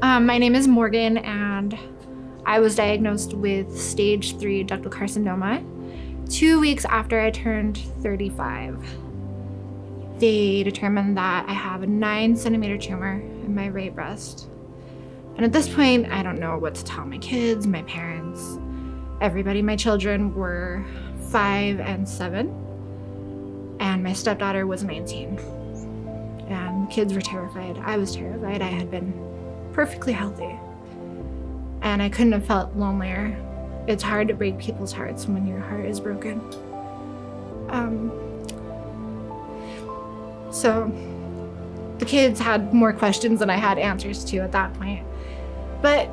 My name is Morgan, and I was diagnosed with stage 3 ductal carcinoma 2 weeks after I turned 35. They determined that I have a 9-centimeter tumor in my right breast. And at this point, I don't know what to tell my kids, my parents, everybody. My children were 5 and 7, and my stepdaughter was 19. And the kids were terrified. I was terrified. I had been perfectly healthy, and I couldn't have felt lonelier. It's hard to break people's hearts when your heart is broken. So the kids had more questions than I had answers to at that point. But,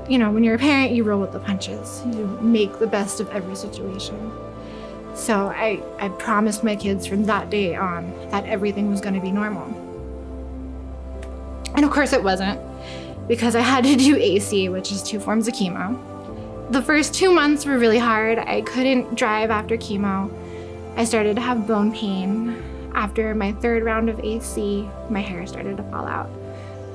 you know, when you're a parent, you roll with the punches. You make the best of every situation. So I promised my kids from that day on that everything was going to be normal. And of course it wasn't, because I had to do AC, which is 2 forms of chemo. The first 2 months were really hard. I couldn't drive after chemo. I started to have bone pain. After my 3rd round of AC, my hair started to fall out.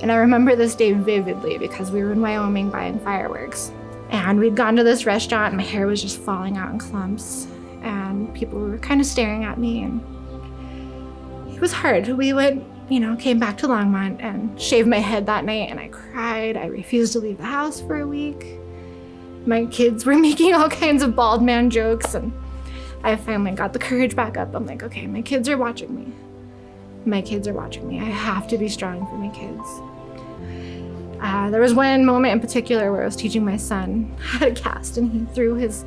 And I remember this day vividly because we were in Wyoming buying fireworks. And we'd gone to this restaurant and my hair was just falling out in clumps. And people were kind of staring at me, and it was hard. We came back to Longmont and shaved my head that night, and I cried. I refused to leave the house for a week. My kids were making all kinds of bald man jokes, and I finally got the courage back up. I'm like, okay, my kids are watching me. My kids are watching me. I have to be strong for my kids. There was one moment in particular where I was teaching my son how to cast, and he threw his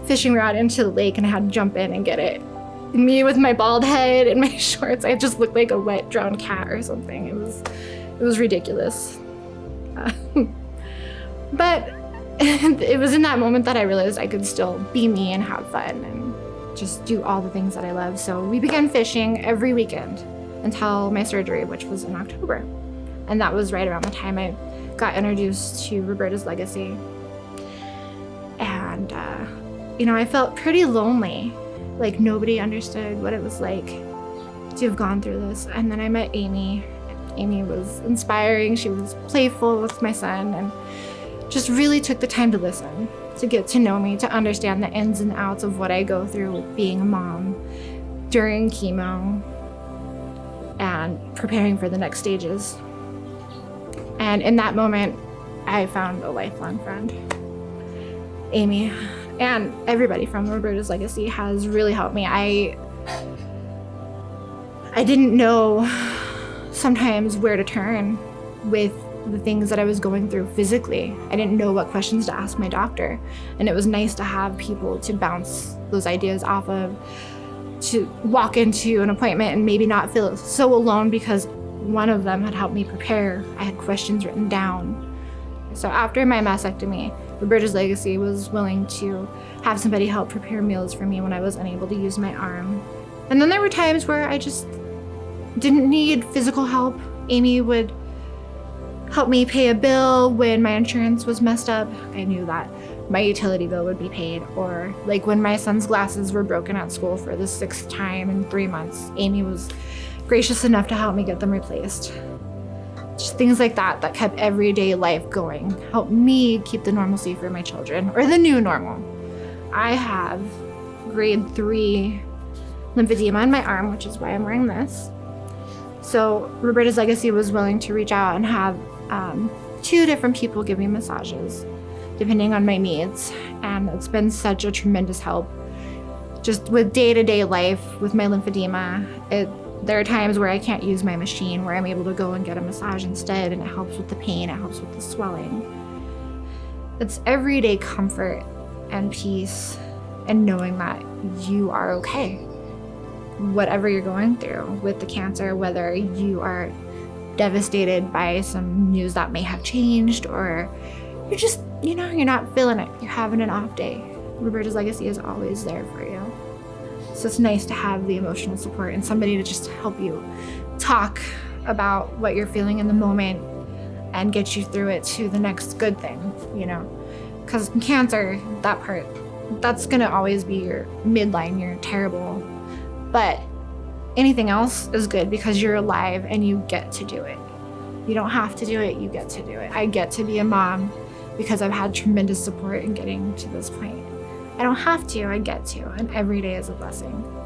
fishing rod into the lake, and I had to jump in and get it. Me with my bald head and my shorts, I just looked like a wet, drowned cat or something. It was ridiculous. But it was in that moment that I realized I could still be me and have fun and just do all the things that I love. So we began fishing every weekend until my surgery, which was in October. And that was right around the time I got introduced to Roberta's Legacy. And, I felt pretty lonely. Like nobody understood what it was like to have gone through this. And then I met Amy. Amy was inspiring. She was playful with my son and just really took the time to listen, to get to know me, to understand the ins and outs of what I go through with being a mom during chemo and preparing for the next stages. And in that moment, I found a lifelong friend. Amy and everybody from Roberta's Legacy has really helped me. I didn't know sometimes where to turn with the things that I was going through physically. I didn't know what questions to ask my doctor. And it was nice to have people to bounce those ideas off of, to walk into an appointment and maybe not feel so alone because one of them had helped me prepare. I had questions written down. So after my mastectomy, Roberta's Legacy was willing to have somebody help prepare meals for me when I was unable to use my arm. And then there were times where I just didn't need physical help. Amy would help me pay a bill when my insurance was messed up. I knew that my utility bill would be paid. Or like when my son's glasses were broken at school for the 6th time in 3 months, Amy was gracious enough to help me get them replaced. Just things like that kept everyday life going, helped me keep the normalcy for my children, or the new normal. I have grade 3 lymphedema in my arm, which is why I'm wearing this. So Roberta's Legacy was willing to reach out and have 2 different people give me massages, depending on my needs. And it's been such a tremendous help. Just with day-to-day life, with my lymphedema, there are times where I can't use my machine, where I'm able to go and get a massage instead, and it helps with the pain, it helps with the swelling. It's everyday comfort and peace and knowing that you are okay. Whatever you're going through with the cancer, whether you are devastated by some news that may have changed, or you're just, you're not feeling it, you're having an off day, Roberta's Legacy is always there for you. So it's nice to have the emotional support and somebody to just help you talk about what you're feeling in the moment and get you through it to the next good thing, Because cancer, that part, that's gonna always be your midline, you're terrible. But anything else is good because you're alive and you get to do it. You don't have to do it, you get to do it. I get to be a mom because I've had tremendous support in getting to this point. I don't have to, I get to, and every day is a blessing.